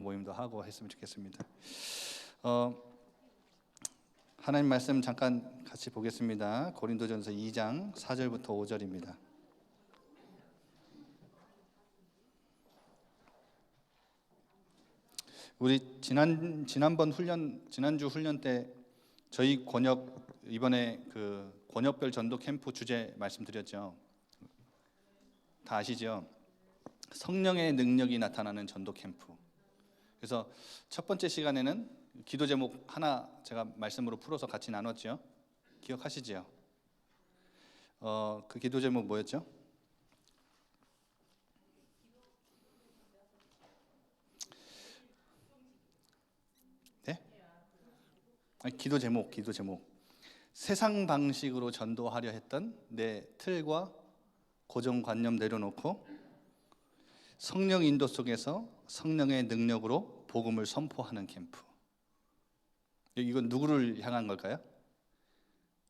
모임도 하고 했으면 좋겠습니다. 하나님 말씀 잠깐 같이 보겠습니다. 고린도전서 2장 4절부터 5절입니다. 우리 지난주 훈련 때 저희 이번에 그 권역별 전도 캠프 주제 말씀드렸죠. 다 아시죠? 성령의 능력이 나타나는 전도 캠프. 그래서 첫 번째 시간에는 기도 제목 하나 제가 말씀으로 풀어서 같이 나눴죠. 기억하시죠? 그 기도 제목 뭐였죠? 네? 아니, 기도 제목. 세상 방식으로 전도하려 했던 내 틀과 고정관념 내려놓고 성령 인도 속에서 성령의 능력으로 복음을 선포하는 캠프. 이건 누구를 향한 걸까요?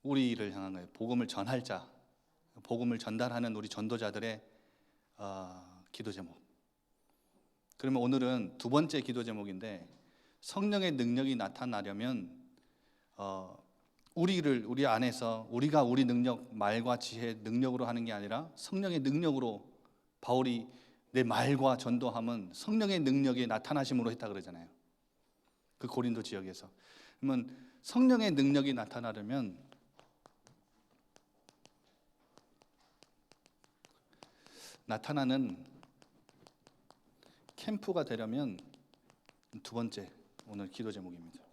우리를 향한 거예요. 복음을 전할 자, 복음을 전달하는 우리 전도자들의 기도 제목. 그러면 오늘은 두 번째 기도 제목인데, 성령의 능력이 나타나려면 우리 안에서 우리가 우리 능력, 말과 지혜, 능력으로 하는 게 아니라 성령의 능력으로, 바울이 내 말과 전도함은 성령의 능력이 나타나심으로 했다 그러잖아요. 그 고린도 지역에서. 그러면 성령의 능력이 나타나려면 나타나는 캠프가 되려면 두 번째 오늘 기도 제목입니다.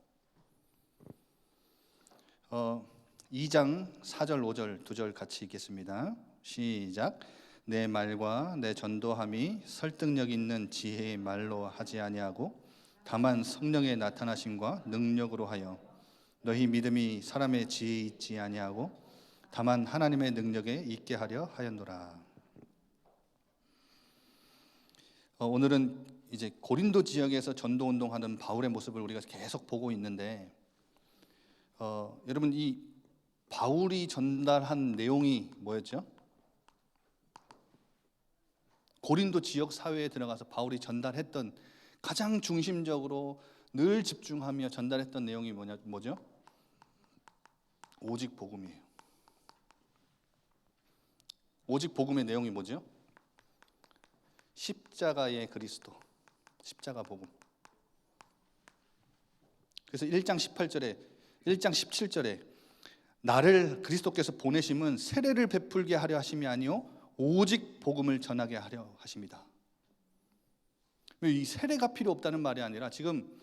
2장 4절 5절 두 절 같이 읽겠습니다. 시작. 내 말과 내 전도함이 설득력 있는 지혜의 말로 하지 아니하고 다만 성령의 나타나심과 능력으로 하여 너희 믿음이 사람의 지혜에 있지 아니하고 다만 하나님의 능력에 있게 하려 하였노라. 오늘은 이제 고린도 지역에서 전도 운동하는 바울의 모습을 우리가 계속 보고 있는데, 여러분 이 바울이 전달한 내용이 뭐였죠? 고린도 지역 사회에 들어가서 바울이 전달했던 가장 중심적으로 늘 집중하며 전달했던 내용이 뭐죠? 오직 복음이에요. 오직 복음의 내용이 뭐죠? 십자가의 그리스도, 십자가 복음. 그래서 1장 17절에 나를 그리스도께서 보내심은 세례를 베풀게 하려 하심이 아니요 오직 복음을 전하게 하려 하십니다. 이 세례가 필요 없다는 말이 아니라 지금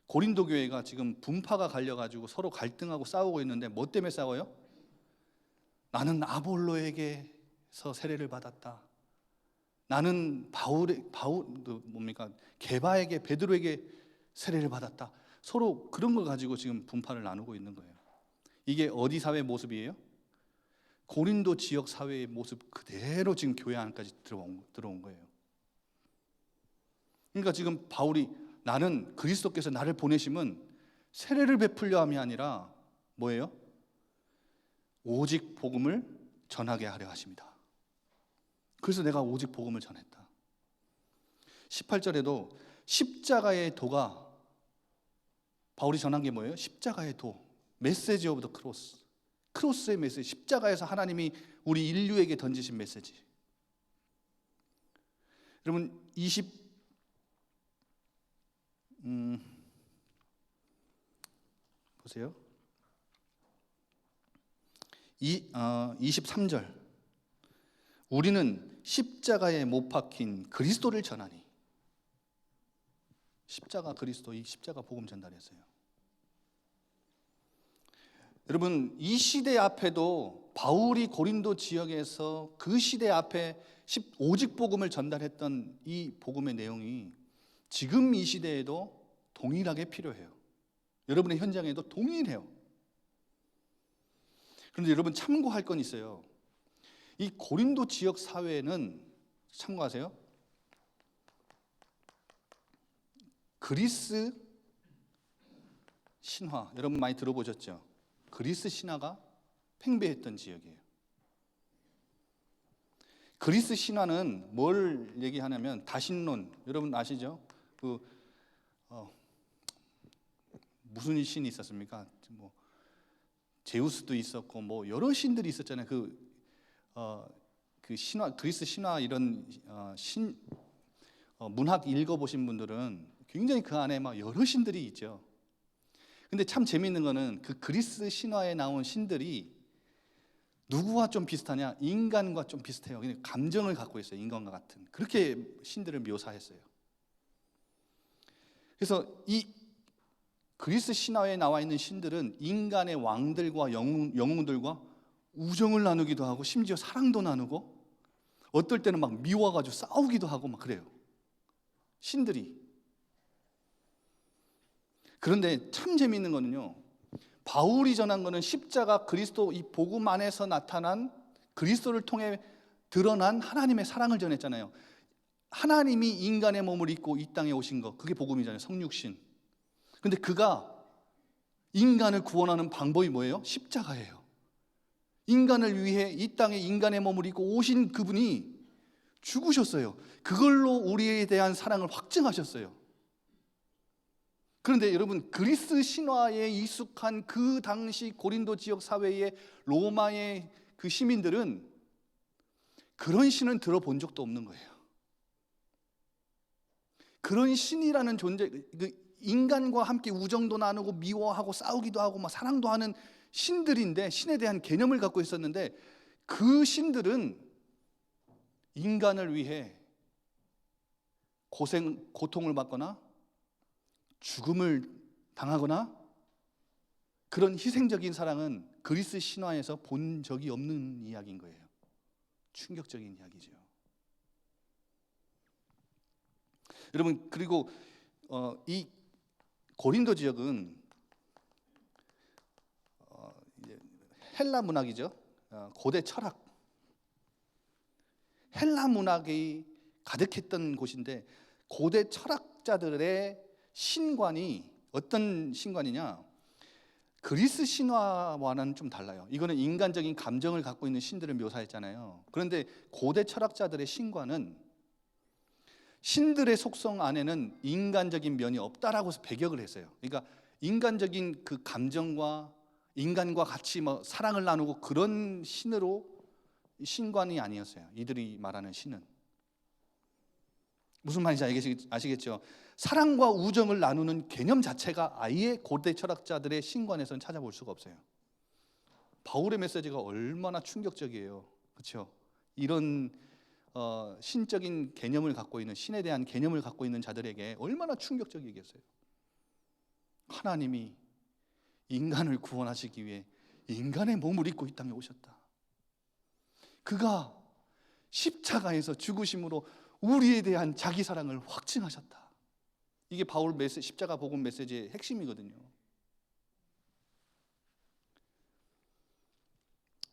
고린도 교회가 지금 분파가 갈려가지고 서로 갈등하고 싸우고 있는데 뭐 때문에 싸워요? 나는 아볼로에게서 세례를 받았다. 나는 게바에게, 베드로에게 세례를 받았다. 서로 그런 걸 가지고 지금 분파를 나누고 있는 거예요. 이게 어디 사회 모습이에요? 고린도 지역 사회의 모습 그대로 지금 교회 안까지 들어온 거예요. 그러니까 지금 바울이 나는 그리스도께서 나를 보내심은 세례를 베풀려 함이 아니라 뭐예요? 오직 복음을 전하게 하려 하십니다. 그래서 내가 오직 복음을 전했다. 18절에도 십자가의 도가, 바울이 전한 게 뭐예요? 십자가의 도, 메시지 오브 더 크로스. 크로스의 메시지, 십자가에서 하나님이 우리 인류에게 던지신 메시지. 여러분 보세요. 23절. 우리는 십자가에 못 박힌 그리스도를 전하니. 십자가 그리스도, 이 십자가 복음 전달했어요. 여러분 이 시대 앞에도 바울이 고린도 지역에서 그 시대 앞에 오직 복음을 전달했던 이 복음의 내용이 지금 이 시대에도 동일하게 필요해요. 여러분의 현장에도 동일해요. 그런데 여러분 참고할 건 있어요. 이 고린도 지역 사회는 참고하세요. 그리스 신화 여러분 많이 들어보셨죠? 그리스 신화가 팽배했던 지역이에요. 그리스 신화는 뭘 얘기하냐면 다신론, 여러분 아시죠? 그 무슨 신이 있었습니까? 뭐 제우스도 있었고 뭐 여러 신들이 있었잖아요. 그 신화, 그리스 신화 이런 문학 읽어보신 분들은 굉장히 그 안에 막 여러 신들이 있죠. 근데 참 재미있는 거는 그 그리스 신화에 나온 신들이 누구와 좀 비슷하냐? 인간과 좀 비슷해요. 그냥 감정을 갖고 있어요. 인간과 같은. 그렇게 신들을 묘사했어요. 그래서 이 그리스 신화에 나와 있는 신들은 인간의 왕들과 영웅들과 우정을 나누기도 하고 심지어 사랑도 나누고 어떨 때는 막 미워가지고 싸우기도 하고 막 그래요. 신들이. 그런데 참 재미있는 거는요, 바울이 전한 거는 십자가 그리스도 이 복음 안에서 나타난 그리스도를 통해 드러난 하나님의 사랑을 전했잖아요. 하나님이 인간의 몸을 입고 이 땅에 오신 거, 그게 복음이잖아요. 성육신. 근데 그가 인간을 구원하는 방법이 뭐예요? 십자가예요. 인간을 위해 이 땅에 인간의 몸을 입고 오신 그분이 죽으셨어요. 그걸로 우리에 대한 사랑을 확증하셨어요. 그런데 여러분, 그리스 신화에 익숙한 그 당시 고린도 지역 사회의 로마의 그 시민들은 그런 신은 들어본 적도 없는 거예요. 그런 신이라는 존재, 인간과 함께 우정도 나누고 미워하고 싸우기도 하고 막 사랑도 하는 신들인데, 신에 대한 개념을 갖고 있었는데, 그 신들은 인간을 위해 고통을 받거나 죽음을 당하거나 그런 희생적인 사랑은 그리스 신화에서 본 적이 없는 이야기인 거예요. 충격적인 이야기죠. 여러분, 그리고 이 고린도 지역은 이제 헬라 문학이죠. 고대 철학, 헬라 문학이 가득했던 곳인데, 고대 철학자들의 신관이 어떤 신관이냐? 그리스 신화와는 좀 달라요. 이거는 인간적인 감정을 갖고 있는 신들을 묘사했잖아요. 그런데 고대 철학자들의 신관은 신들의 속성 안에는 인간적인 면이 없다라고 배격을 했어요. 그러니까 인간적인 그 감정과 인간과 같이 뭐 사랑을 나누고 그런 신으로 신관이 아니었어요. 이들이 말하는 신은. 무슨 말인지 아시겠죠? 사랑과 우정을 나누는 개념 자체가 아예 고대 철학자들의 신관에서는 찾아볼 수가 없어요. 바울의 메시지가 얼마나 충격적이에요. 그렇죠? 이런 신적인 개념을 갖고 있는, 신에 대한 개념을 갖고 있는 자들에게 얼마나 충격적이겠어요. 하나님이 인간을 구원하시기 위해 인간의 몸을 입고 이 땅에 오셨다. 그가 십자가에서 죽으심으로 우리에 대한 자기 사랑을 확증하셨다. 이게 바울 십자가 복음 메시지의 핵심이거든요.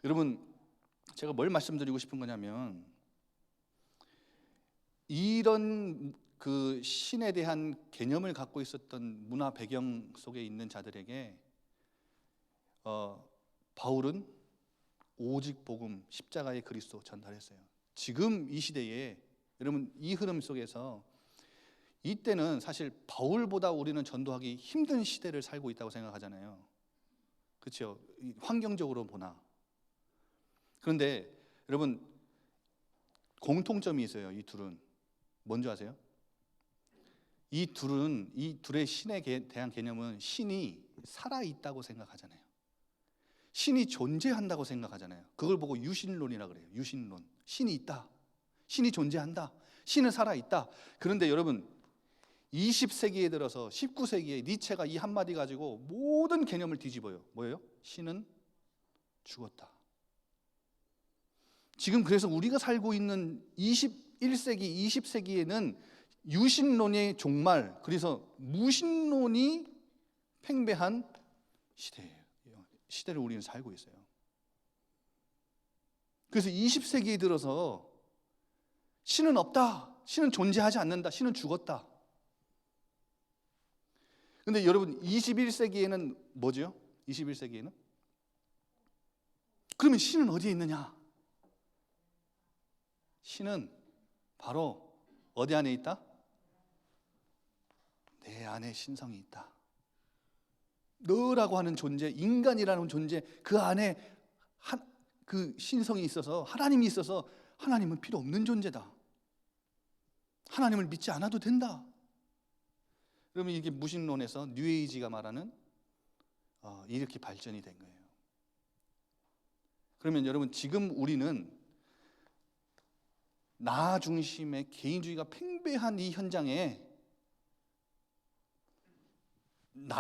여러분, 제가 뭘 말씀드리고 싶은 거냐면, 이런 그 신에 대한 개념을 갖고 있었던 문화 배경 속에 있는 자들에게 바울은 오직 복음, 십자가의 그리스도 전달했어요. 지금 이 시대에 여러분, 이 흐름 속에서 이때는 사실 바울보다 우리는 전도하기 힘든 시대를 살고 있다고 생각하잖아요. 그렇죠? 환경적으로 보나. 그런데 여러분, 공통점이 있어요. 이 둘은 뭔지 아세요? 이 둘의 신에 대한 개념은 신이 살아있다고 생각하잖아요. 신이 존재한다고 생각하잖아요. 그걸 보고 유신론이라 그래요. 유신론. 신이 있다. 신이 존재한다. 신은 살아있다. 그런데 여러분, 20세기에 들어서 19세기에 니체가 이 한마디 가지고 모든 개념을 뒤집어요. 뭐예요? 신은 죽었다. 지금 그래서 우리가 살고 있는 21세기, 20세기에는 유신론의 종말, 그래서 무신론이 팽배한 시대예요. 시대를 우리는 살고 있어요. 그래서 20세기에 들어서 신은 없다, 신은 존재하지 않는다, 신은 죽었다. 근데 여러분, 21세기에는 뭐죠? 21세기에는? 그러면 신은 어디에 있느냐? 신은 바로 어디 안에 있다? 내 안에 신성이 있다. 너라고 하는 존재, 인간이라는 존재, 그 안에 그 신성이 있어서, 하나님이 있어서 하나님은 필요 없는 존재다. 하나님을 믿지 않아도 된다. 그러면 이게 무신론에서 뉴에이지가 말하는 이렇게 발전이 된 거예요. 그러면 여러분, 지금 우리는 나 중심의 개인주의가 팽배한 이 현장에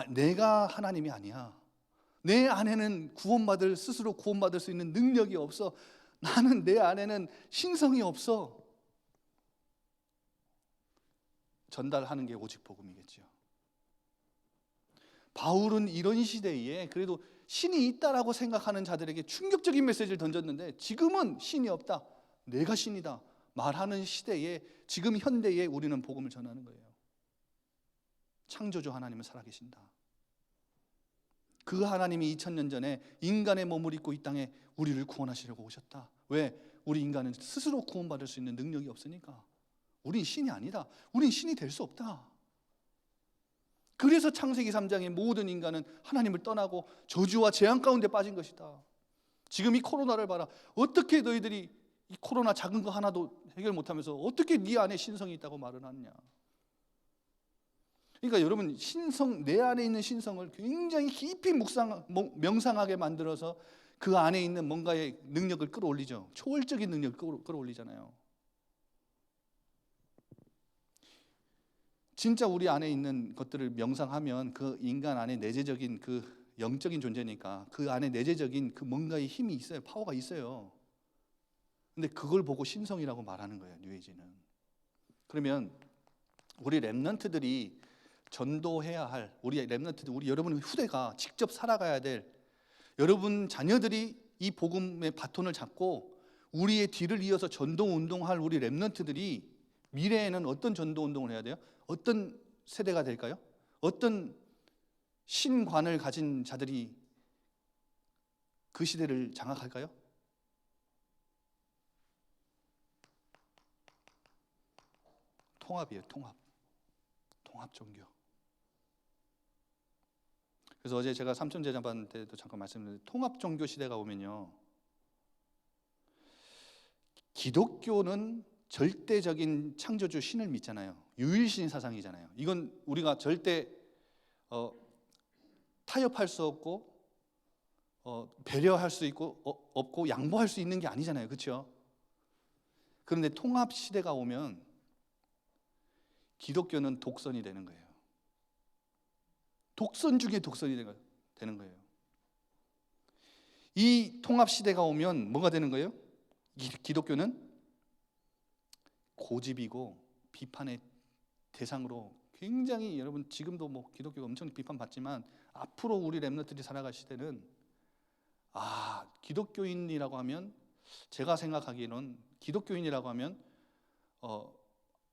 내가 하나님이 아니야. 내 안에는 스스로 구원받을 수 있는 능력이 없어. 나는 내 안에는 신성이 없어. 전달하는 게 오직 복음이겠죠. 바울은 이런 시대에 그래도 신이 있다라고 생각하는 자들에게 충격적인 메시지를 던졌는데, 지금은 신이 없다, 내가 신이다 말하는 시대에, 지금 현대에 우리는 복음을 전하는 거예요. 창조주 하나님은 살아계신다. 그 하나님이 2000년 전에 인간의 몸을 입고 이 땅에 우리를 구원하시려고 오셨다. 왜? 우리 인간은 스스로 구원받을 수 있는 능력이 없으니까. 우린 신이 아니다. 우린 신이 될 수 없다. 그래서 창세기 3장의 모든 인간은 하나님을 떠나고 저주와 재앙 가운데 빠진 것이다. 지금 이 코로나를 봐라. 어떻게 너희들이 이 코로나 작은 거 하나도 해결 못하면서 어떻게 네 안에 신성이 있다고 말을 하느냐. 그러니까 여러분, 내 안에 있는 신성을 굉장히 깊이 명상하게 만들어서 그 안에 있는 뭔가의 능력을 끌어올리죠. 초월적인 능력을 끌어올리잖아요. 진짜 우리 안에 있는 것들을 명상하면 그 인간 안에 내재적인 그 영적인 존재니까 그 안에 내재적인 그 뭔가의 힘이 있어요. 파워가 있어요. 근데 그걸 보고 신성이라고 말하는 거예요, 뉴에이지는. 그러면 우리 렘넌트들이 전도해야 할, 우리 렘넌트들, 우리 여러분의 후대가 직접 살아가야 될, 여러분 자녀들이 이 복음의 바톤을 잡고 우리의 뒤를 이어서 전도 운동할 우리 렘넌트들이 미래에는 어떤 전도 운동을 해야 돼요? 어떤 세대가 될까요? 어떤 신관을 가진 자들이 그 시대를 장악할까요? 통합이에요, 통합 종교. 그래서 어제 제가 삼천제자반 때도 잠깐 말씀드렸는데, 통합 종교 시대가 오면요, 기독교는 절대적인 창조주 신을 믿잖아요. 유일신 사상이잖아요. 이건 우리가 절대 타협할 수 없고 배려할 수 있고 없고 양보할 수 있는 게 아니잖아요. 그렇죠? 그런데 통합 시대가 오면 기독교는 독선이 되는 거예요. 독선 중에 독선이 되는 거예요. 이 통합 시대가 오면 뭐가 되는 거예요? 기독교는 고집이고 비판의 대상으로 굉장히, 여러분 지금도 뭐 기독교가 엄청 비판받지만 앞으로 우리 렘넌트들이 살아갈 시대는, 기독교인이라고 하면, 제가 생각하기에는 기독교인이라고 하면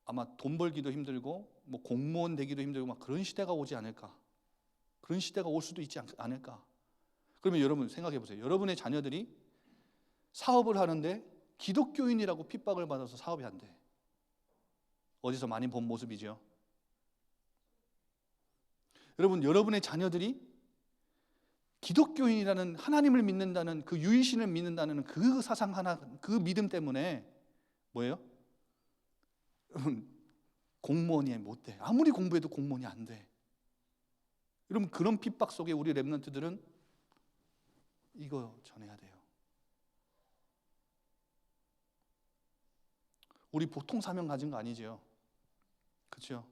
아마 돈 벌기도 힘들고 뭐 공무원 되기도 힘들고 막 그런 시대가 오지 않을까. 그런 시대가 올 수도 있지 않을까. 그러면 여러분 생각해 보세요. 여러분의 자녀들이 사업을 하는데 기독교인이라고 핍박을 받아서 사업이 안 돼. 어디서 많이 본 모습이죠. 여러분, 여러분의 자녀들이 기독교인이라는, 하나님을 믿는다는, 그 유일신을 믿는다는 그 사상 하나, 그 믿음 때문에 뭐예요? 공무원이 못 돼. 아무리 공부해도 공무원이 안 돼. 여러분, 그런 핍박 속에 우리 렘넌트들은 이거 전해야 돼요. 우리 보통 사명 가진 거 아니죠? 그렇죠?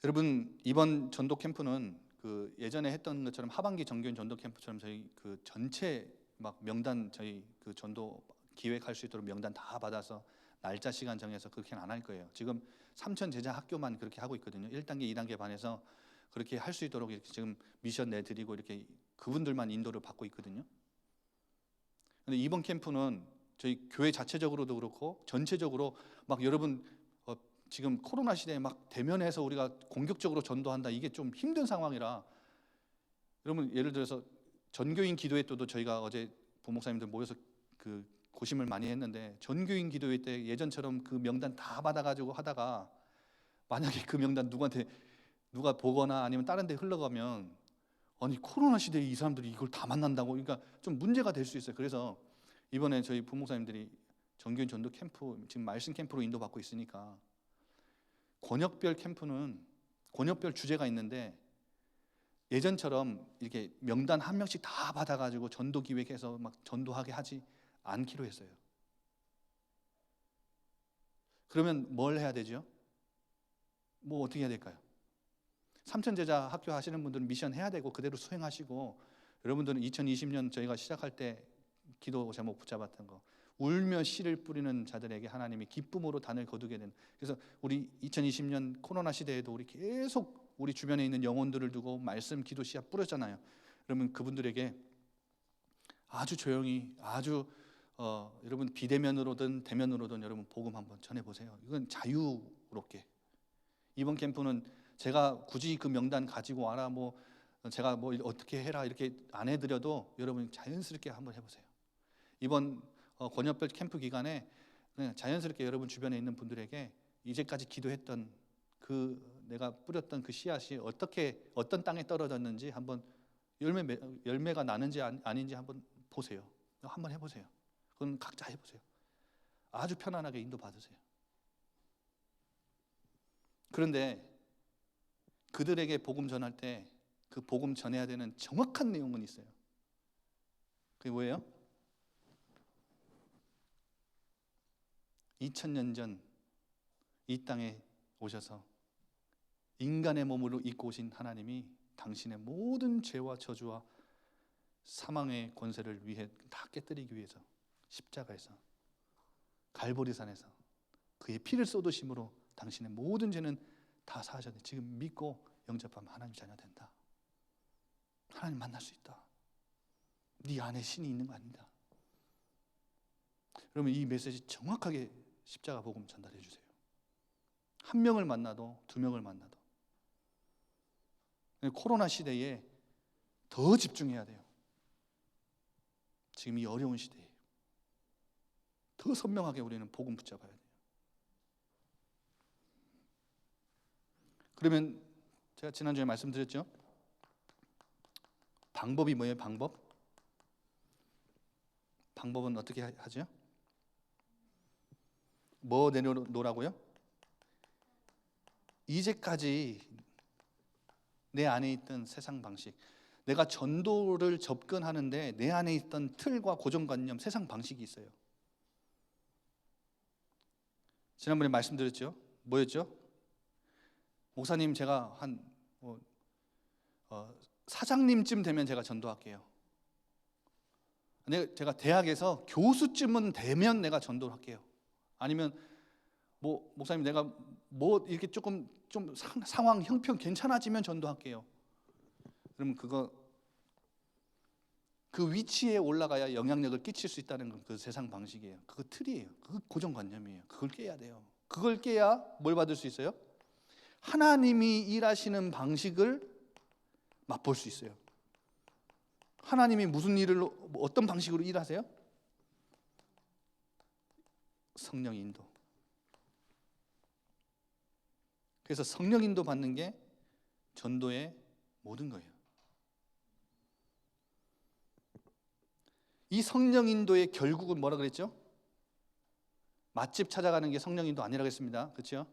여러분, 이번 전도 캠프는 그 예전에 했던 것처럼 하반기 정교인 전도 캠프처럼 저희 그 전체 막 명단, 저희 그 전도 기획할 수 있도록 명단 다 받아서 날짜 시간 정해서 그렇게는 안 할 거예요. 지금 삼천 제자 학교만 그렇게 하고 있거든요. 1단계, 2단계 반에서 그렇게 할 수 있도록 이렇게 지금 미션 내드리고 이렇게 그분들만 인도를 받고 있거든요. 근데 이번 캠프는 저희 교회 자체적으로도 그렇고 전체적으로 막 여러분 지금 코로나 시대에 막 대면해서 우리가 공격적으로 전도한다, 이게 좀 힘든 상황이라, 여러분 예를 들어서 전교인 기도회 때도 저희가 어제 부목사님들 모여서 그 고심을 많이 했는데 전교인 기도회 때 예전처럼 그 명단 다 받아가지고 하다가 만약에 그 명단 누가 보거나 아니면 다른 데 흘러가면 아니 코로나 시대에 이 사람들이 이걸 다 만난다고, 그러니까 좀 문제가 될 수 있어요. 그래서 이번에 저희 부목사님들이 전교인 전도 캠프, 지금 말씀 캠프로 인도받고 있으니까 권역별 캠프는 권역별 주제가 있는데 예전처럼 이렇게 명단 한 명씩 다 받아가지고 전도 기획해서 막 전도하게 하지 않기로 했어요. 그러면 뭘 해야 되죠? 뭐 어떻게 해야 될까요? 삼천제자 학교 하시는 분들은 미션 해야 되고 그대로 수행하시고, 여러분들은 2020년 저희가 시작할 때 기도 제목 붙잡았던 거, 울며 씨를 뿌리는 자들에게 하나님이 기쁨으로 단을 거두게 되는. 그래서 우리 2020년 코로나 시대에도 우리 계속 우리 주변에 있는 영혼들을 두고 말씀 기도 씨앗 뿌렸잖아요. 그러면 그분들에게 아주 조용히 여러분 비대면으로든 대면으로든 여러분 복음 한번 전해보세요. 이건 자유롭게. 이번 캠프는 제가 굳이 그 명단 가지고 와라, 제가 어떻게 해라 이렇게 안 해드려도 여러분 자연스럽게 한번 해보세요. 이번 권역별 캠프 기간에 그냥 자연스럽게 여러분 주변에 있는 분들에게 이제까지 기도했던 내가 뿌렸던 그 씨앗이 어떤 땅에 떨어졌는지 한번 열매가 나는지 아닌지 한번 보세요. 한번 해보세요. 그건 각자 해보세요. 아주 편안하게 인도 받으세요. 그런데 그들에게 복음 전할 때 그 복음 전해야 되는 정확한 내용은 있어요. 그게 뭐예요? 2000년 전 이 땅에 오셔서 인간의 몸으로 입고 오신 하나님이 당신의 모든 죄와 저주와 사망의 권세를 위해 다 깨뜨리기 위해서 십자가에서 갈보리산에서 그의 피를 쏟으심으로 당신의 모든 죄는 다 사하셨네. 지금 믿고 영접하면 하나님 자녀 된다. 하나님 만날 수 있다. 네 안에 신이 있는 거 아닙니다. 그러면 이 메시지 정확하게 십자가 복음 전달해 주세요. 한 명을 만나도 두 명을 만나도. 코로나 시대에 더 집중해야 돼요. 지금 이 어려운 시대에 더 선명하게 우리는 복음 붙잡아야 돼요. 그러면 제가 지난주에 말씀드렸죠? 방법이 뭐예요? 방법은 어떻게 하죠? 뭐 내려놓으라고요? 이제까지 내 안에 있던 세상 방식, 내가 전도를 접근하는데 내 안에 있던 틀과 고정관념, 세상 방식이 있어요. 지난번에 말씀드렸죠? 뭐였죠? 목사님, 제가 사장님쯤 되면 제가 전도할게요. 제가 대학에서 교수쯤은 되면 내가 전도를 할게요. 아니면 목사님, 내가 이렇게 좀 상황 형편 괜찮아지면 전도할게요. 그러면 그 위치에 올라가야 영향력을 끼칠 수 있다는 건 그 세상 방식이에요. 그거 틀이에요. 그거 고정관념이에요. 그걸 깨야 돼요. 그걸 깨야 뭘 받을 수 있어요? 하나님이 일하시는 방식을 맛볼 수 있어요. 하나님이 무슨 일을 어떤 방식으로 일하세요? 성령 인도. 그래서 성령 인도 받는 게 전도의 모든 거예요. 이 성령 인도의 결국은 뭐라 그랬죠? 맛집 찾아가는 게 성령 인도 아니라 그랬습니다. 그렇죠?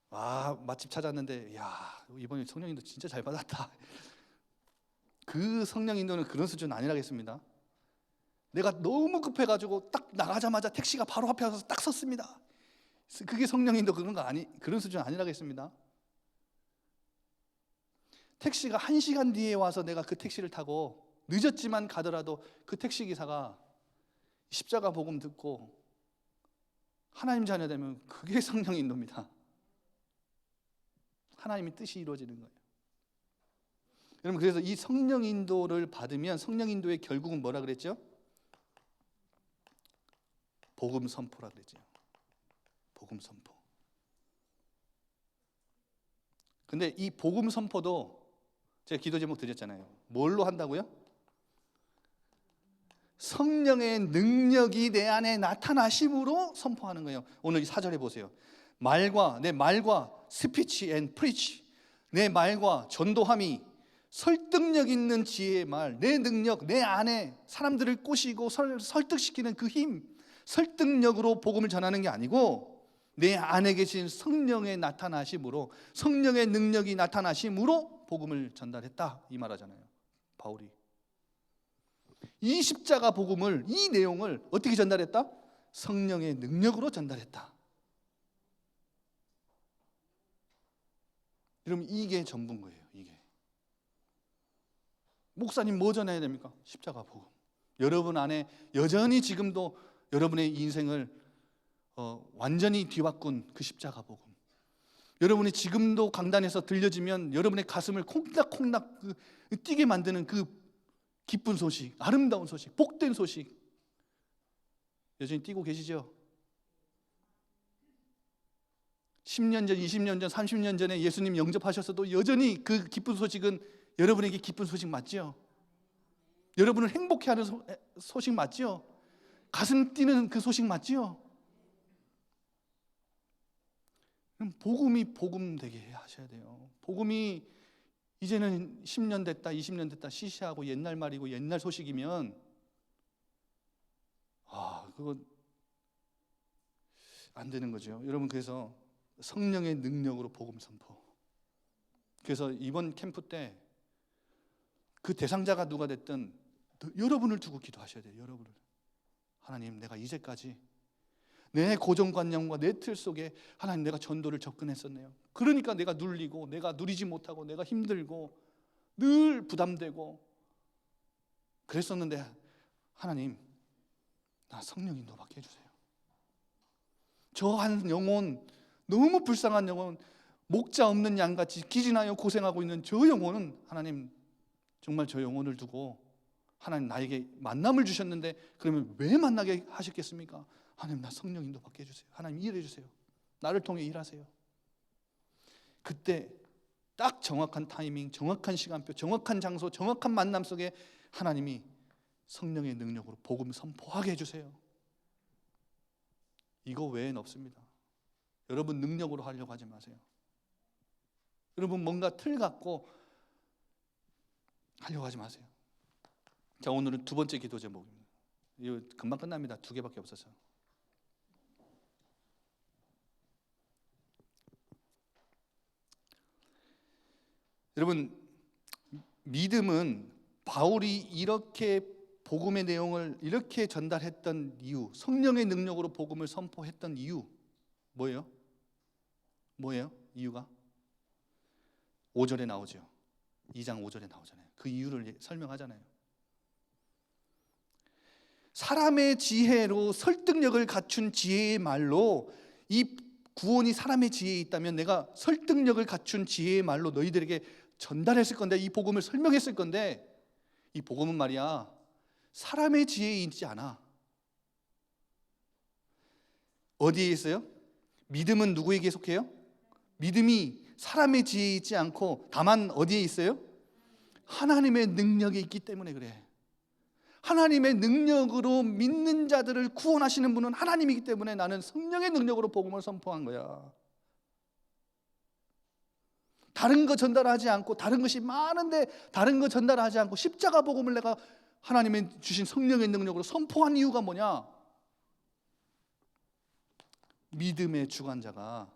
맛집 찾았는데 이번에 성령 인도 진짜 잘 받았다. 그 성령 인도는 그런 수준 아니라겠습니다. 내가 너무 급해가지고 딱 나가자마자 택시가 바로 앞에 와서 딱 섰습니다. 그게 성령 인도 그런 수준 아니라겠습니다. 택시가 1시간 뒤에 와서 내가 그 택시를 타고 늦었지만 가더라도 그 택시기사가 십자가 복음 듣고 하나님 자녀 되면 그게 성령 인도입니다. 하나님의 뜻이 이루어지는 거예요. 여러분, 그래서 이 성령 인도를 받으면 성령 인도의 결국은 뭐라 그랬죠? 복음 선포라 그랬죠. 복음 선포. 근데 이 복음 선포도 제가 기도 제목 드렸잖아요. 뭘로 한다고요? 성령의 능력이 내 안에 나타나심으로 선포하는 거예요. 오늘 이 4절에 보세요. 내 말과 스피치 앤 프리치, 내 말과 전도함이 설득력 있는 지혜의 말, 내 능력, 내 안에 사람들을 꼬시고 설득시키는 그 힘, 설득력으로 복음을 전하는 게 아니고 내 안에 계신 성령의 나타나심으로, 성령의 능력이 나타나심으로 복음을 전달했다, 이 말하잖아요, 바울이. 이 십자가 복음을, 이 내용을 어떻게 전달했다? 성령의 능력으로 전달했다. 여러분, 이게 전부인 거예요. 이게 목사님 뭐 전해야 됩니까? 십자가 복음. 여러분 안에 여전히 지금도 여러분의 인생을 완전히 뒤바꾼 그 십자가 복음, 여러분이 지금도 강단에서 들려지면 여러분의 가슴을 콩닥콩닥 뛰게 만드는 그 기쁜 소식, 아름다운 소식, 복된 소식, 여전히 뛰고 계시죠? 10년 전, 20년 전, 30년 전에 예수님 영접하셨어도 여전히 그 기쁜 소식은 여러분에게 기쁜 소식 맞죠? 여러분을 행복해하는 소식 맞죠? 가슴 뛰는 그 소식 맞죠? 복음이 복음 되게 하셔야 돼요. 복음이 이제는 10년 됐다, 20년 됐다 시시하고 옛날 말이고 옛날 소식이면 그거 안 되는 거죠. 여러분, 그래서 성령의 능력으로 복음 선포. 그래서 이번 캠프 때 그 대상자가 누가 됐든 여러분을 두고 기도하셔야 돼요. 여러분을. 하나님, 내가 이제까지 내 고정관념과 내 틀 속에 하나님, 내가 전도를 접근했었네요. 그러니까 내가 눌리고, 내가 누리지 못하고, 내가 힘들고 늘 부담되고 그랬었는데, 하나님, 나 성령 인도 받게 해주세요. 저 한 영혼, 너무 불쌍한 영혼, 목자 없는 양같이 기진하여 고생하고 있는 저 영혼은 하나님, 정말 저 영혼을 두고 하나님 나에게 만남을 주셨는데 그러면 왜 만나게 하셨겠습니까? 하나님, 나 성령 인도 받게 해주세요. 하나님, 일해 주세요. 나를 통해 일하세요. 그때 딱 정확한 타이밍, 정확한 시간표, 정확한 장소, 정확한 만남 속에 하나님이 성령의 능력으로 복음 선포하게 해주세요. 이거 외엔 없습니다. 여러분 능력으로 하려고 하지 마세요. 여러분 뭔가 틀 갖고 하려고 하지 마세요. 자, 오늘은 두 번째 기도 제목입니다. 이거 금방 끝납니다. 2개밖에 없어서. 여러분, 믿음은 바울이 이렇게 복음의 내용을 이렇게 전달했던 이유, 성령의 능력으로 복음을 선포했던 이유 뭐예요? 뭐예요? 이유가? 5절에 나오죠. 2장 5절에 나오잖아요. 그 이유를 설명하잖아요. 사람의 지혜로 설득력을 갖춘 지혜의 말로, 이 구원이 사람의 지혜에 있다면 내가 설득력을 갖춘 지혜의 말로 너희들에게 전달했을 건데, 이 복음을 설명했을 건데, 이 복음은 말이야 사람의 지혜에 있지 않아. 어디에 있어요? 믿음은 누구에게 속해요? 믿음이 사람의 지혜에 있지 않고 다만 어디에 있어요? 하나님의 능력에 있기 때문에 그래. 하나님의 능력으로 믿는 자들을 구원하시는 분은 하나님이기 때문에 나는 성령의 능력으로 복음을 선포한 거야. 다른 거 전달하지 않고, 다른 것이 많은데 다른 거 전달하지 않고 십자가 복음을 내가 하나님의 주신 성령의 능력으로 선포한 이유가 뭐냐? 믿음의 주관자가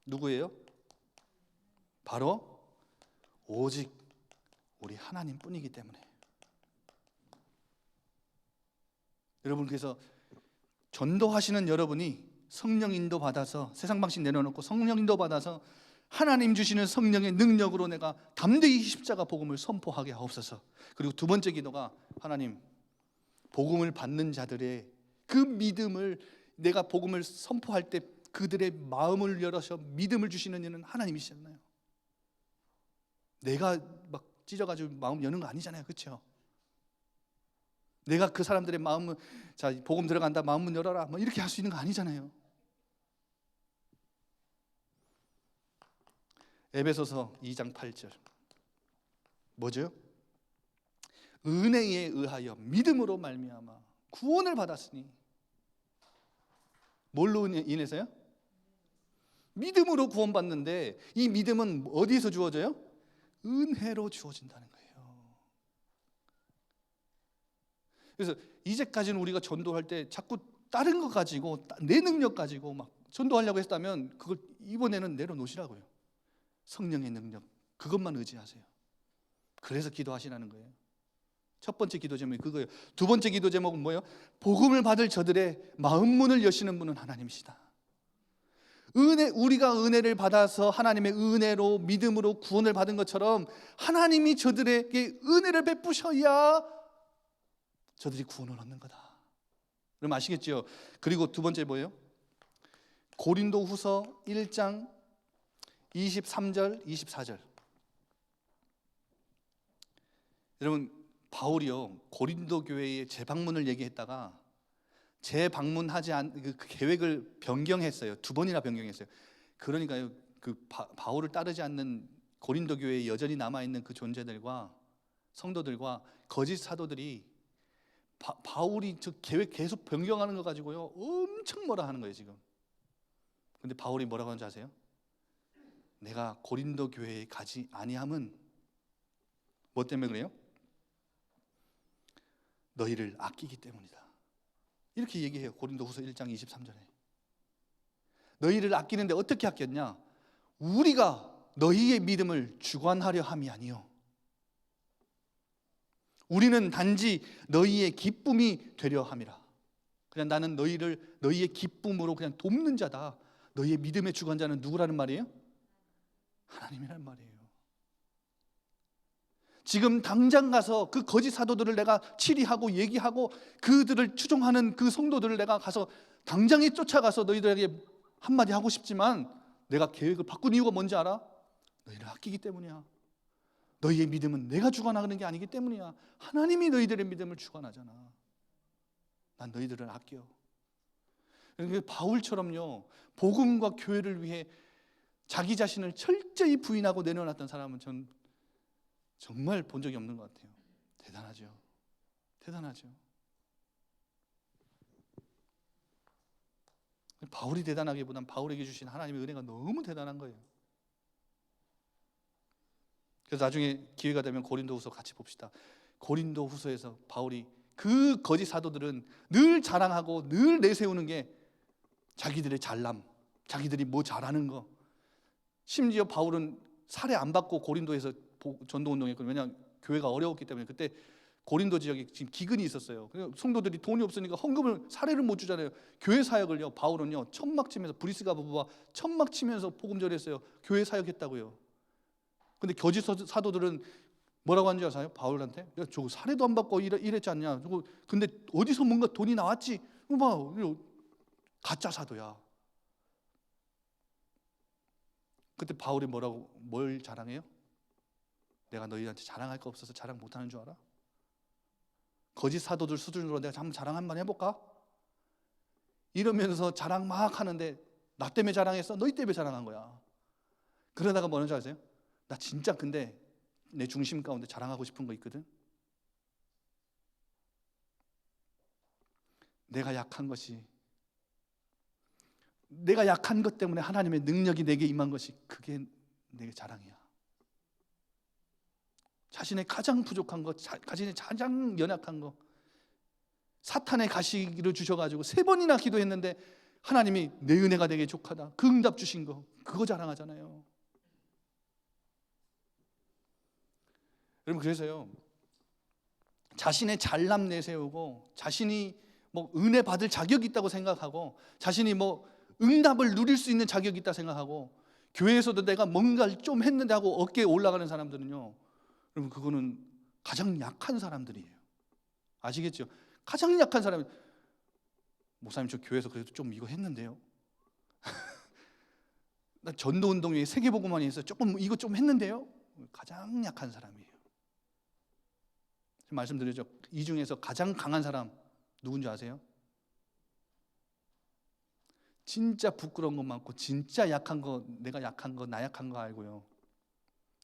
누구예요? 바로 오직 우리 하나님뿐이기 때문에. 여러분, 그래서 전도하시는 여러분이 성령 인도 받아서, 세상 방식 내려놓고 성령 인도 받아서 하나님 주시는 성령의 능력으로 내가 담대히 십자가 복음을 선포하게 하옵소서. 그리고 두 번째 기도가, 하나님, 복음을 받는 자들의 그 믿음을, 내가 복음을 선포할 때 그들의 마음을 열어서 믿음을 주시는 이는 하나님이시잖아요. 내가 막 찢어가지고 마음 여는 거 아니잖아요. 그렇죠? 내가 그 사람들의 마음을, 자, 복음 들어간다, 마음 문 열어라, 뭐 이렇게 할 수 있는 거 아니잖아요. 에베소서 2장 8절 뭐죠? 은혜에 의하여 믿음으로 말미암아 구원을 받았으니. 뭘로 인해서요? 믿음으로 구원받는데 이 믿음은 어디에서 주어져요? 은혜로 주어진다는 거예요. 그래서 이제까지는 우리가 전도할 때 자꾸 다른 거 가지고 내 능력 가지고 막 전도하려고 했다면 그걸 이번에는 내려놓으시라고요. 성령의 능력 그것만 의지하세요. 그래서 기도하시라는 거예요. 첫 번째 기도 제목이 그거예요. 두 번째 기도 제목은 뭐예요? 복음을 받을 저들의 마음 문을 여시는 분은 하나님이시다. 우리가 은혜를 받아서 하나님의 은혜로 믿음으로 구원을 받은 것처럼 하나님이 저들에게 은혜를 베푸셔야 저들이 구원을 얻는 거다. 그럼 아시겠죠? 그리고 두 번째 뭐예요? 고린도후서 1장 23절 24절. 여러분, 바울이요 고린도 교회의 재방문을 얘기했다가 재방문하지 그 계획을 변경했어요. 두 번이나 변경했어요. 그러니까요, 그 바울을 따르지 않는 고린도 교회에 여전히 남아 있는 그 존재들과 성도들과 거짓 사도들이 바울이 저 계획 계속 변경하는 거 가지고요 엄청 뭐라 하는 거예요 지금. 근데 바울이 뭐라고 하는지 아세요? 내가 고린도 교회에 가지 아니함은 뭐 때문에 그래요? 너희를 아끼기 때문이다. 이렇게 얘기해요. 고린도후서 1장 23절에. 너희를 아끼는데 어떻게 아꼈냐? 우리가 너희의 믿음을 주관하려 함이 아니요, 우리는 단지 너희의 기쁨이 되려 함이라. 그냥 나는 너희의 기쁨으로 그냥 돕는 자다. 너희의 믿음의 주관자는 누구라는 말이에요? 하나님이라는 말이에요. 지금 당장 가서 그 거짓 사도들을 내가 치리하고 얘기하고 그들을 추종하는 그 성도들을 내가 가서 당장에 쫓아가서 너희들에게 한마디 하고 싶지만 내가 계획을 바꾼 이유가 뭔지 알아? 너희를 아끼기 때문이야. 너희의 믿음은 내가 주관하는 게 아니기 때문이야. 하나님이 너희들의 믿음을 주관하잖아. 난 너희들을 아껴. 바울처럼요 복음과 교회를 위해 자기 자신을 철저히 부인하고 내려놨던 사람은 전 정말 본 적이 없는 것 같아요. 대단하죠. 대단하죠. 바울이 대단하기보단 바울에게 주신 하나님의 은혜가 너무 대단한 거예요. 그래서 나중에 기회가 되면 고린도후서 같이 봅시다. 고린도후서에서 바울이 그 거짓 사도들은 늘 자랑하고 늘 내세우는 게 자기들의 잘남, 자기들이 뭐 잘하는 거. 심지어 바울은 살해 안 받고 고린도에서 전도운동했거든요. 왜냐하면 교회가 어려웠기 때문에. 그때 고린도 지역에 지금 기근이 있었어요. 성도들이 돈이 없으니까 헌금을, 사례를 못 주잖아요. 교회 사역을요 바울은요 천막 치면서, 브리스가 부부와 천막 치면서 복음 전했어요. 교회 사역했다고요. 근데 거짓 사도들은 뭐라고 하는지 아세요? 바울한테 야, 저거 사례도 안 받고 이랬지 않냐. 근데 어디서 뭔가 돈이 나왔지. 봐, 가짜 사도야. 그때 바울이 뭘 자랑해요? 내가 너희한테 자랑할 거 없어서 자랑 못하는 줄 알아? 거짓 사도들 수준으로 내가 한번 자랑 한번 해볼까? 이러면서 자랑 막 하는데 나 때문에 자랑했어? 너희 때문에 자랑한 거야. 그러다가 뭐라는 줄 아세요? 나 진짜 근데 내 중심 가운데 자랑하고 싶은 거 있거든. 내가 약한 것 때문에 하나님의 능력이 내게 임한 것이 그게 내 자랑이야. 자신의 가장 부족한 것, 자신의 가장 연약한 것, 사탄의 가시기를 주셔가지고 3번이나 기도했는데 하나님이 내 은혜가 되게 족하다, 그 응답 주신 거, 그거 자랑하잖아요. 여러분, 그래서요 자신의 잘남 내세우고 자신이 뭐 은혜 받을 자격이 있다고 생각하고 자신이 뭐 응답을 누릴 수 있는 자격이 있다 생각하고 교회에서도 내가 뭔가를 좀 했는데 하고 어깨에 올라가는 사람들은요, 여러분 그거는 가장 약한 사람들이에요. 아시겠죠? 가장 약한 사람이, 목사님 저 교회에서 그래도 좀 이거 했는데요. 나 전도운동회 세계복음화에 해서 조금 이거 좀 했는데요. 가장 약한 사람이에요. 말씀드렸죠. 이 중에서 가장 강한 사람 누군지 아세요? 진짜 부끄러운 것 많고 진짜 약한 거, 내가 약한 거, 나 약한 거 알고요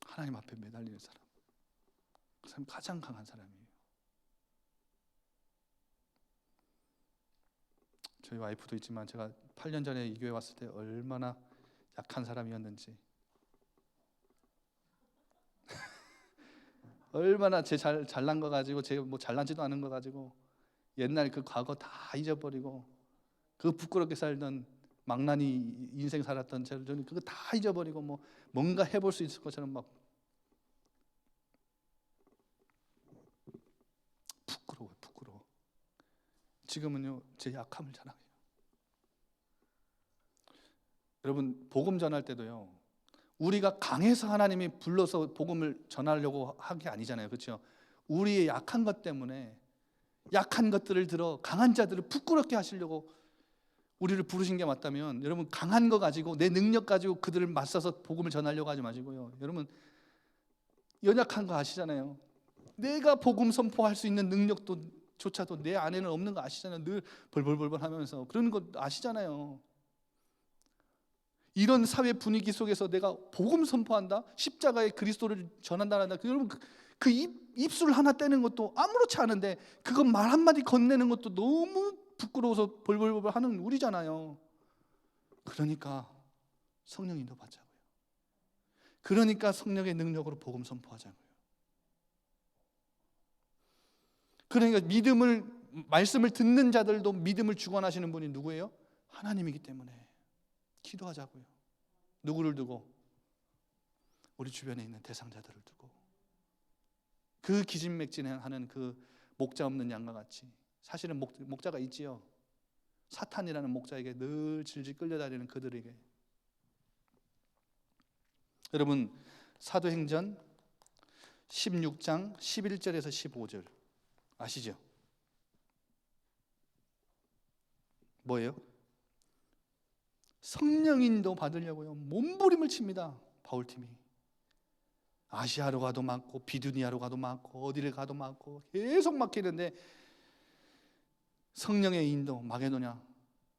하나님 앞에 매달리는 사람, 그 사람이 가장 강한 사람이에요. 저희 와이프도 있지만 제가 8년 전에 이 교회 왔을 때 얼마나 약한 사람이었는지, 얼마나 제 잘난 거 가지고, 제 뭐 잘난지도 않은 거 가지고 옛날 그 과거 다 잊어버리고, 그 부끄럽게 살던 망나니 인생 살았던 저는 그거 다 잊어버리고 뭐 뭔가 해볼 수 있을 것처럼 막 부끄러워. 지금은요 제 약함을 자랑해요. 여러분, 복음 전할 때도요, 우리가 강해서 하나님이 불러서 복음을 전하려고 한 게 아니잖아요, 그렇죠? 우리의 약한 것 때문에, 약한 것들을 들어 강한 자들을 부끄럽게 하시려고 우리를 부르신 게 맞다면, 여러분 강한 거 가지고, 내 능력 가지고 그들을 맞서서 복음을 전하려고 하지 마시고요, 여러분 연약한 거 아시잖아요. 내가 복음 선포할 수 있는 능력도 조차도 내 안에는 없는 거 아시잖아요. 늘 벌벌벌벌 하면서 그런 거 아시잖아요. 이런 사회 분위기 속에서 내가 복음 선포한다, 십자가의 그리스도를 전한다는다, 여러분 그 입술 하나 떼는 것도 아무렇지 않은데, 그거 말 한마디 건네는 것도 너무 부끄러워서 벌벌벌 하는 우리잖아요. 그러니까 성령님도 받자고요. 그러니까 성령의 능력으로 복음 선포하자고요. 그러니까 말씀을 듣는 자들도 믿음을 주관하시는 분이 누구예요? 하나님이기 때문에 기도하자고요. 누구를 두고? 우리 주변에 있는 대상자들을 두고. 그 기진맥진하는 그 목자 없는 양과 같이, 사실은 목자가 있지요. 사탄이라는 목자에게 늘 질질 끌려다니는 그들에게. 여러분, 사도행전 16장 11절에서 15절 아시죠? 뭐예요? 성령인도 받으려고요 몸부림을 칩니다. 바울팀이 아시아로 가도 막고, 비두니아로 가도 막고, 어디를 가도 막고 계속 막히는데, 성령의 인도, 마게도냐,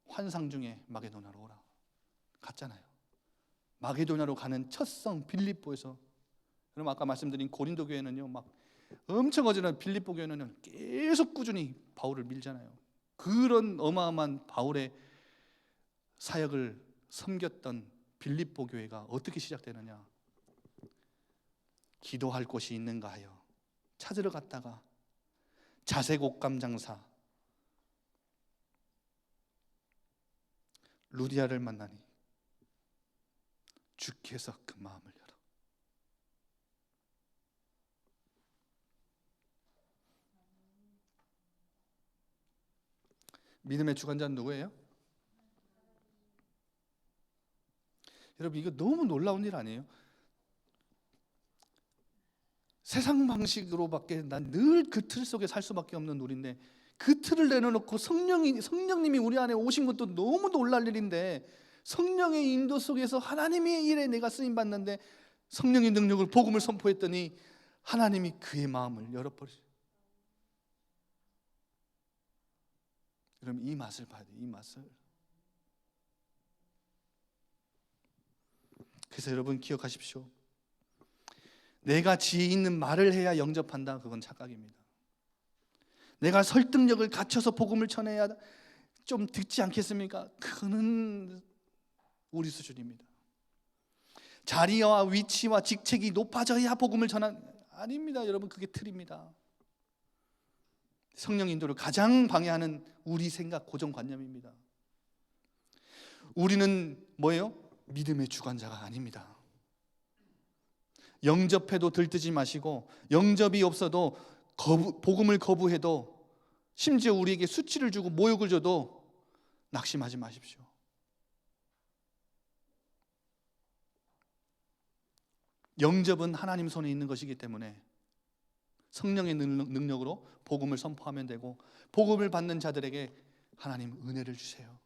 환상 중에 마게도냐로 오라 갔잖아요. 마게도냐로 가는 첫 성 빌립보에서, 그럼 아까 말씀드린 고린도 교회는요 막 엄청 어지러운 빌립보 교회는 계속 꾸준히 바울을 밀잖아요. 그런 어마어마한 바울의 사역을 섬겼던 빌립보 교회가 어떻게 시작되느냐? 기도할 곳이 있는가 하여 찾으러 갔다가 자색 옷감장사 루디아를 만나니 주께서 그 마음을 열어. 믿음의 주관자는 누구예요? 여러분, 이거 너무 놀라운 일 아니에요? 세상 방식으로밖에 난 늘 그 틀 속에 살 수밖에 없는 우리인데, 그 틀을 내려놓고 성령님이 우리 안에 오신 것도 너무 놀랄 일인데, 성령의 인도 속에서 하나님의 일에 내가 쓰임 받는데, 성령의 능력을 복음을 선포했더니 하나님이 그의 마음을 열어버리죠. 여러분, 이 맛을 봐야 돼요. 이 맛을. 그래서 여러분 기억하십시오. 내가 지혜 있는 말을 해야 영접한다, 그건 착각입니다. 내가 설득력을 갖춰서 복음을 전해야 좀 듣지 않겠습니까? 그거는 우리 수준입니다. 자리와 위치와 직책이 높아져야 복음을 아닙니다. 여러분, 그게 틀입니다. 성령 인도를 가장 방해하는 우리 생각, 고정관념입니다. 우리는 뭐예요? 믿음의 주관자가 아닙니다. 영접해도 들뜨지 마시고, 영접이 없어도 복음을 거부해도, 심지어 우리에게 수치를 주고 모욕을 줘도 낙심하지 마십시오. 영접은 하나님 손에 있는 것이기 때문에 성령의 능력으로 복음을 선포하면 되고, 복음을 받는 자들에게 하나님 은혜를 주세요.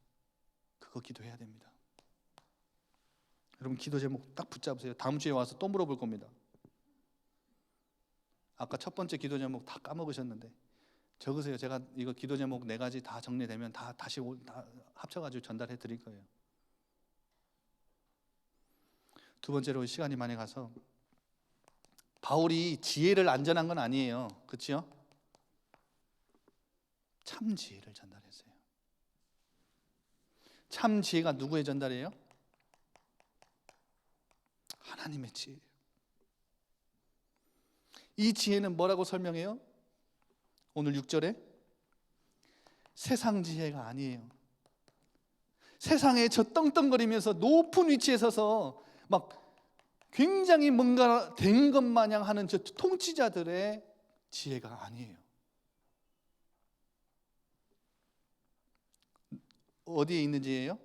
그거 기도해야 됩니다. 여러분, 기도 제목 딱 붙잡으세요. 다음 주에 와서 또 물어볼 겁니다. 아까 첫 번째 기도 제목 다 까먹으셨는데 적으세요. 제가 이거 기도 제목 4가지 다 정리되면 다시 다 합쳐가지고 전달해 드릴 거예요. 두 번째로, 시간이 많이 가서, 바울이 지혜를 안전한 건 아니에요. 그렇죠? 참 지혜를 전달했어요. 참 지혜가 누구의 전달이에요? 하나님의 지혜예요. 이 지혜는 뭐라고 설명해요? 오늘 6절에 세상 지혜가 아니에요. 세상에 저 떵떵거리면서 높은 위치에 서서 막 굉장히 뭔가 된 것 마냥 하는 저 통치자들의 지혜가 아니에요. 어디에 있는 지혜예요?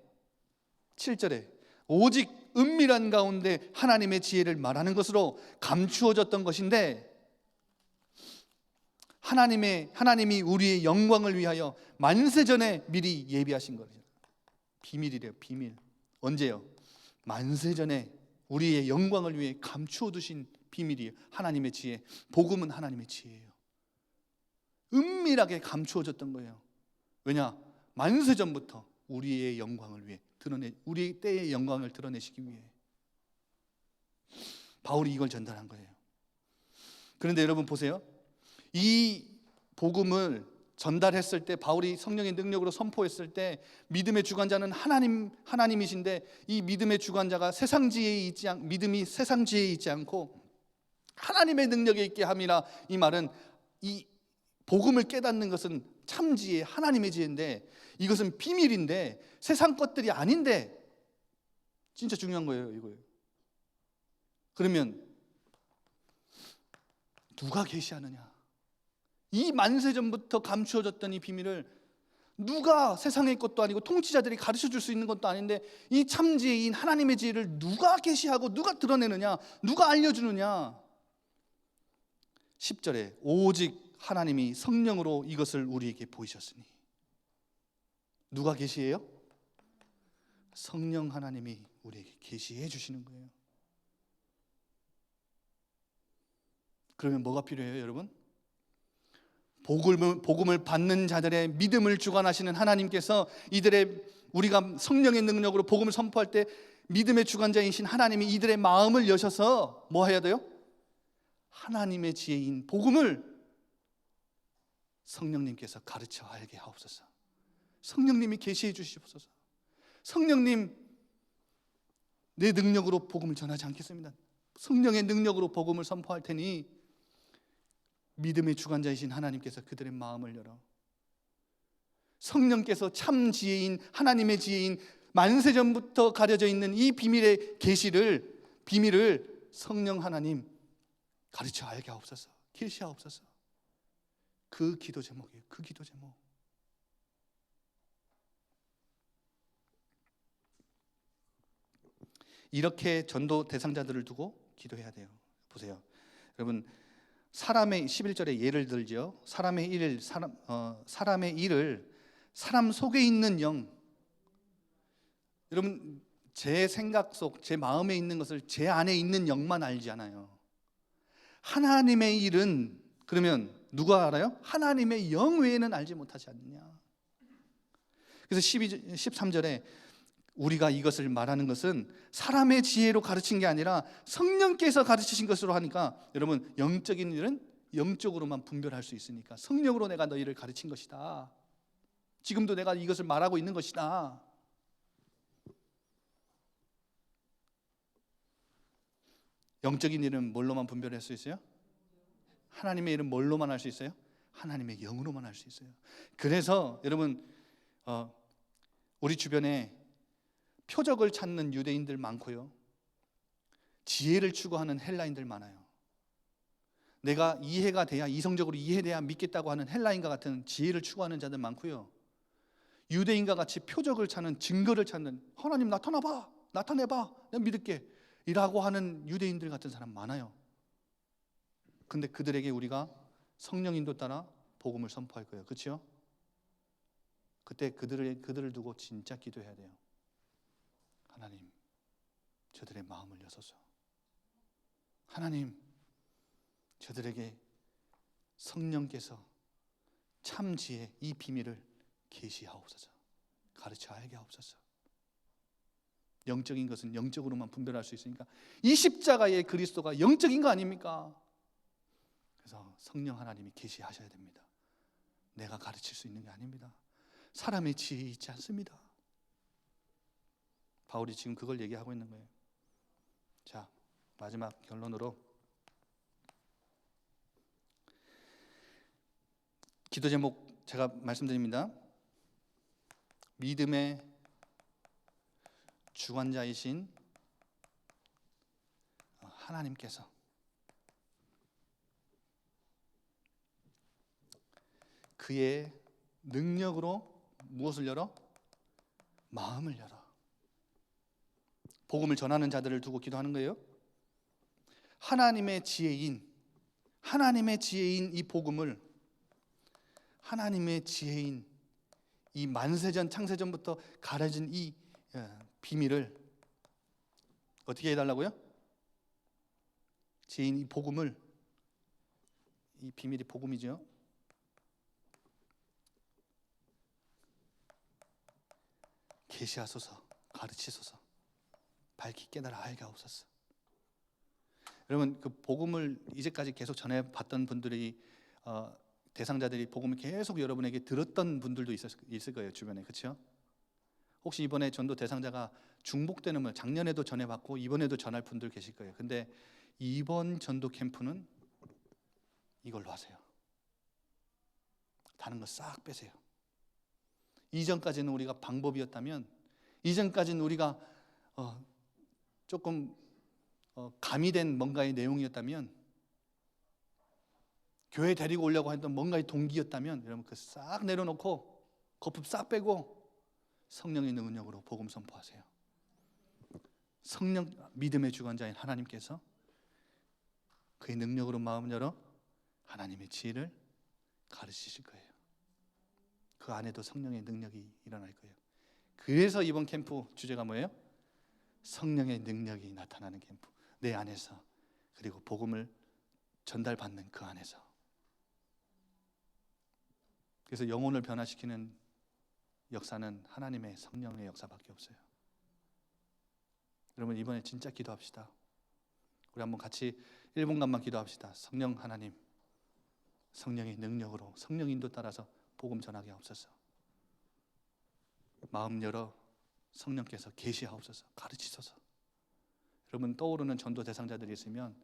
7절에 오직 은밀한 가운데 하나님의 지혜를 말하는 것으로 감추어졌던 것인데, 하나님이 우리의 영광을 위하여 만세전에 미리 예비하신 거죠. 비밀이래요. 비밀. 언제요? 만세전에 우리의 영광을 위해 감추어 두신 비밀이에요. 하나님의 지혜. 복음은 하나님의 지혜예요. 은밀하게 감추어졌던 거예요. 왜냐? 만세전부터 우리의 영광을 위해 우리 때의 영광을 드러내시기 위해 바울이 이걸 전달한 거예요. 그런데 여러분 보세요. 이 복음을 전달했을 때, 바울이 성령의 능력으로 선포했을 때 믿음의 주관자는 하나님이신데, 이 믿음의 주관자가 믿음이 세상 지혜에 있지 않고 하나님의 능력에 있게 함이라. 이 말은 이 복음을 깨닫는 것은 참 지혜, 하나님의 지혜인데, 이것은 비밀인데 세상 것들이 아닌데, 진짜 중요한 거예요. 이거예요. 그러면 누가 계시하느냐? 이 만세전부터 감추어졌던 이 비밀을 누가, 세상의 것도 아니고 통치자들이 가르쳐 줄 수 있는 것도 아닌데, 이 참지혜인 하나님의 지혜를 누가 계시하고 누가 드러내느냐? 누가 알려주느냐? 10절에 오직 하나님이 성령으로 이것을 우리에게 보이셨으니. 누가 계시해요? 성령 하나님이 우리에게 계시해 주시는 거예요. 그러면 뭐가 필요해요, 여러분? 복음을 받는 자들의 믿음을 주관하시는 하나님께서 우리가 성령의 능력으로 복음을 선포할 때 믿음의 주관자이신 하나님이 이들의 마음을 여셔서 뭐 해야 돼요? 하나님의 지혜인 복음을 성령님께서 가르쳐 알게 하옵소서. 성령님이 계시해 주시옵소서. 성령님, 내 능력으로 복음을 전하지 않겠습니다. 성령의 능력으로 복음을 선포할 테니 믿음의 주관자이신 하나님께서 그들의 마음을 열어 성령께서 참 지혜인 하나님의 지혜인 만세전부터 가려져 있는 이 비밀의 비밀을 성령 하나님 가르쳐 알게 하옵소서. 계시하옵소서. 그 기도 제목이에요. 그 기도 제목. 이렇게 전도 대상자들을 두고 기도해야 돼요. 보세요, 여러분. 사람의 11절에 예를 들죠. 사람의 일을 사람 속에 있는 영. 여러분, 제 생각 속, 제 마음에 있는 것을 제 안에 있는 영만 알잖아요. 하나님의 일은 그러면 누가 알아요? 하나님의 영 외에는 알지 못하지 않느냐. 그래서 13절에 우리가 이것을 말하는 것은 사람의 지혜로 가르친 게 아니라 성령께서 가르치신 것으로 하니까, 여러분, 영적인 일은 영적으로만 분별할 수 있으니까 성령으로 내가 너희를 가르친 것이다. 지금도 내가 이것을 말하고 있는 것이다. 영적인 일은 뭘로만 분별할 수 있어요? 하나님의 일은 뭘로만 할 수 있어요? 하나님의 영으로만 할 수 있어요. 그래서 여러분, 우리 주변에 표적을 찾는 유대인들 많고요, 지혜를 추구하는 헬라인들 많아요. 내가 이해가 돼야, 이성적으로 이해돼야 믿겠다고 하는 헬라인과 같은 지혜를 추구하는 자들 많고요, 유대인과 같이 표적을 찾는, 증거를 찾는, 하나님 나타나봐, 나타내봐, 내가 믿을게 이라고 하는 유대인들 같은 사람 많아요. 근데 그들에게 우리가 성령 인도 따라 복음을 선포할 거예요. 그렇죠? 그때 그들을 두고 진짜 기도해야 돼요. 하나님, 저들의 마음을 여소서. 하나님, 저들에게 성령께서 참 지혜, 이 비밀을 계시하옵소서. 가르쳐 알게 하옵소서. 영적인 것은 영적으로만 분별할 수 있으니까 이 십자가의 그리스도가 영적인 거 아닙니까? 그래서 성령 하나님이 계시하셔야 됩니다. 내가 가르칠 수 있는 게 아닙니다. 사람의 지혜 있지 않습니다. 바울이 지금 그걸 얘기하고 있는 거예요. 자, 마지막 결론으로 기도 제목 제가 말씀드립니다. 믿음의 주관자이신 하나님께서 그의 능력으로 무엇을 열어? 마음을 열어. 복음을 전하는 자들을 두고 기도하는 거예요. 하나님의 지혜인 이 복음을, 하나님의 지혜인 이 만세전 창세전부터 가려진 이 비밀을 어떻게 해달라고요? 지혜인 이 복음을, 이 비밀이 복음이죠. 계시하소서, 가르치소서, 밝히 깨달아 알게 하옵소서. 여러분, 그 복음을 이제까지 계속 전해봤던 분들이 대상자들이 복음을 계속 여러분에게 들었던 분들도 있을 거예요, 주변에. 그렇죠? 혹시 이번에 전도 대상자가 중복되는 걸 작년에도 전해봤고 이번에도 전할 분들 계실 거예요. 근데 이번 전도 캠프는 이걸로 하세요. 다른 거 싹 빼세요. 이전까지는 우리가 방법이었다면, 이전까지는 우리가 조금 가미된 뭔가의 내용이었다면, 교회 데리고 오려고 했던 뭔가의 동기였다면, 여러분 그 싹 내려놓고 거품 싹 빼고 성령의 능력으로 복음 선포하세요. 성령, 믿음의 주관자인 하나님께서 그의 능력으로 마음 열어 하나님의 지혜를 가르치실 거예요. 그 안에도 성령의 능력이 일어날 거예요. 그래서 이번 캠프 주제가 뭐예요? 성령의 능력이 나타나는 캠프. 내 안에서, 그리고 복음을 전달받는 그 안에서. 그래서 영혼을 변화시키는 역사는 하나님의 성령의 역사밖에 없어요. 여러분 이번에 진짜 기도합시다. 우리 한번 같이 1분간만 기도합시다. 성령 하나님, 성령의 능력으로, 성령 인도 따라서 복음 전하게 하옵소서. 마음 열어 성령께서 계시하옵소서, 가르치소서. 여러분 떠오르는 전도 대상자들이 있으면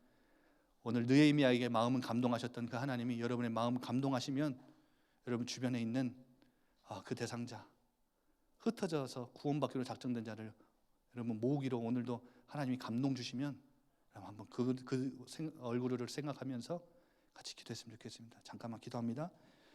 오늘 느헤미야에게 마음은 감동하셨던 그 하나님이 여러분의 마음을 감동하시면 여러분 주변에 있는 그 대상자, 흩어져서 구원받기로 작정된 자를 여러분 모으기로 오늘도 하나님이 감동 주시면 한번 그 얼굴을 생각하면서 같이 기도했으면 좋겠습니다. 잠깐만 기도합니다.